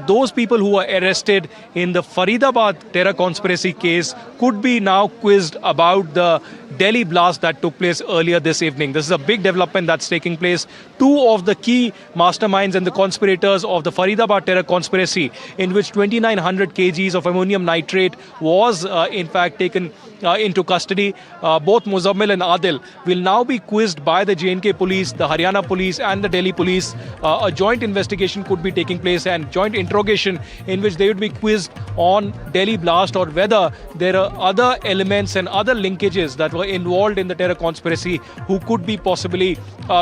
those people who were arrested in the Faridabad terror conspiracy case could be now quizzed about the Delhi blast that took place earlier this evening. This is a big development that's taking place. Two of the key masterminds and the conspirators of the Faridabad terror conspiracy, in which 2,900 kgs of ammonium nitrate was in fact taken into custody. Both Muzammil and Adil will now be quizzed by the J&K police, the Haryana police and the Delhi police. A joint investigation could be taking place and joint interrogation in which they would be quizzed on Delhi blast or whether there are other elements and other linkages that were involved in the terror conspiracy who could be possibly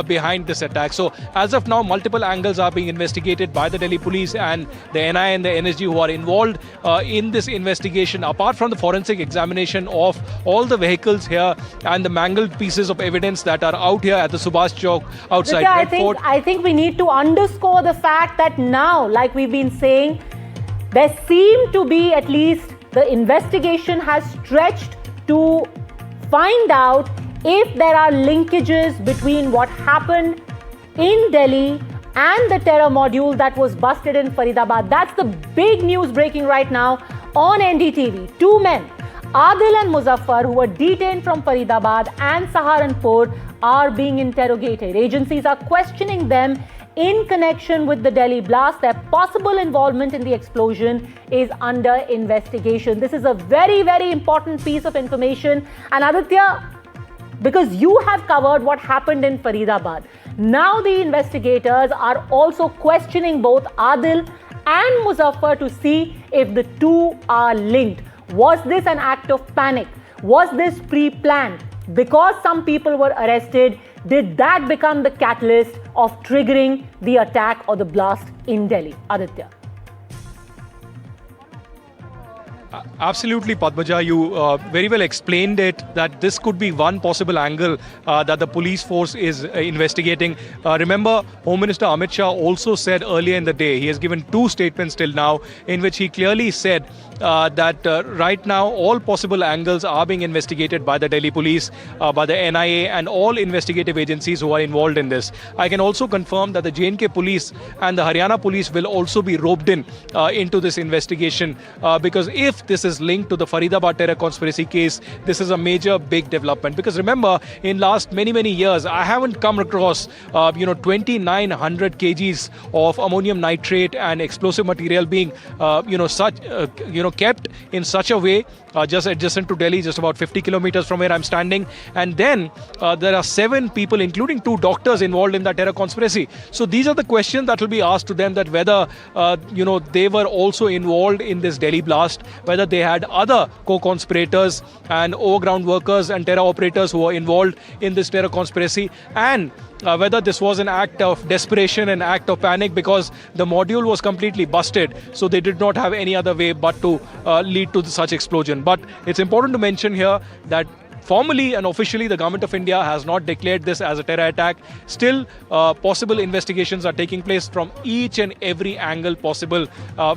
behind this attack. So as of now, multiple angles are being investigated by the Delhi police and the NI and the NSG who are involved in this investigation. Apart from the forensic examination of all the vehicles here and the mangled pieces of evidence that are out here at the Subhash Chowk outside Red Fort. I think we need to underscore the fact that now, like we've been saying, there seem to be, at least the investigation has stretched to find out if there are linkages between what happened in Delhi and the terror module that was busted in Faridabad. That's the big news breaking right now on NDTV. Two men, Adil and Muzaffar, who were detained from Faridabad and Saharanpur, are being interrogated. Agencies are questioning them in connection with the Delhi blast. Their possible involvement in the explosion is under investigation. This is a very, very important piece of information. And Aditya, because you have covered what happened in Faridabad, now the investigators are also questioning both Adil and Muzaffar to see if the two are linked. Was this an act of panic? Was this pre-planned? Because some people were arrested, did that become the catalyst of triggering the attack or the blast in Delhi? Aditya. Absolutely, Padmaja. You very well explained it, that this could be one possible angle that the police force is investigating. Remember, Home Minister Amit Shah also said earlier in the day, he has given two statements till now, in which he clearly said that right now all possible angles are being investigated by the Delhi police, by the NIA and all investigative agencies who are involved in this. I can also confirm that the J&K police and the Haryana police will also be roped in into this investigation because if this is linked to the Faridabad terror conspiracy case, this is a major big development. Because remember, in last many years, I haven't come across 2,900 kgs of ammonium nitrate and explosive material being kept in such a way just adjacent to Delhi, just about 50 kilometers from where I'm standing. And then there are 7 people, including 2 doctors, involved in that terror conspiracy. So these are the questions that will be asked to them, that whether they were also involved in this Delhi blast, whether they had other co-conspirators and overground workers and terror operators who were involved in this terror conspiracy, and whether this was an act of desperation, an act of panic, because the module was completely busted, so they did not have any other way but to lead to such explosion. But it's important to mention here that formally and officially, the Government of India has not declared this as a terror attack. Still, possible investigations are taking place from each and every angle possible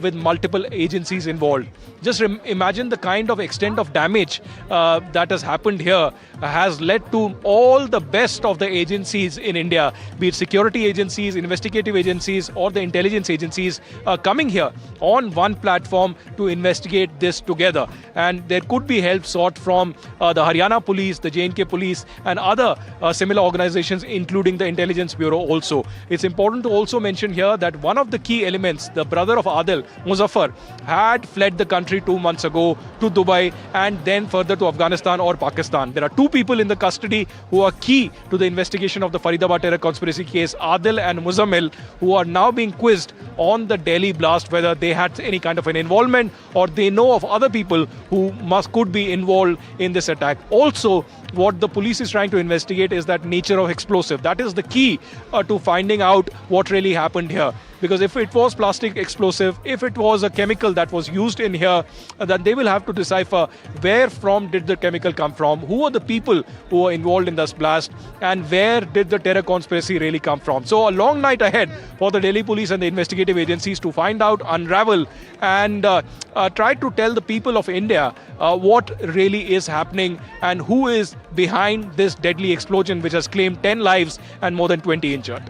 with multiple agencies involved. Just imagine the kind of extent of damage that has happened here has led to all the best of the agencies in India, be it security agencies, investigative agencies or the intelligence agencies coming here on one platform to investigate this together. And there could be help sought from the Haryana police, the J&K police and other similar organizations, including the Intelligence Bureau also. It's important to also mention here that one of the key elements, the brother of Adil, Muzaffar, had fled the country 2 months ago to Dubai and then further to Afghanistan or Pakistan. There are 2 people in the custody who are key to the investigation of the Faridabad terror conspiracy case, Adil and Muzammil, who are now being quizzed on the Delhi blast, whether they had any kind of an involvement or they know of other people who could be involved in this attack. Also, what the police is trying to investigate is that nature of explosive. That is the key to finding out what really happened here. Because if it was plastic explosive, if it was a chemical that was used in here, then they will have to decipher where from did the chemical come from, who are the people who were involved in this blast, and where did the terror conspiracy really come from. So a long night ahead for the Delhi police and the investigative agencies to find out, unravel, and try to tell the people of India what really is happening and who is behind this deadly explosion which has claimed 10 lives and more than 20 injured.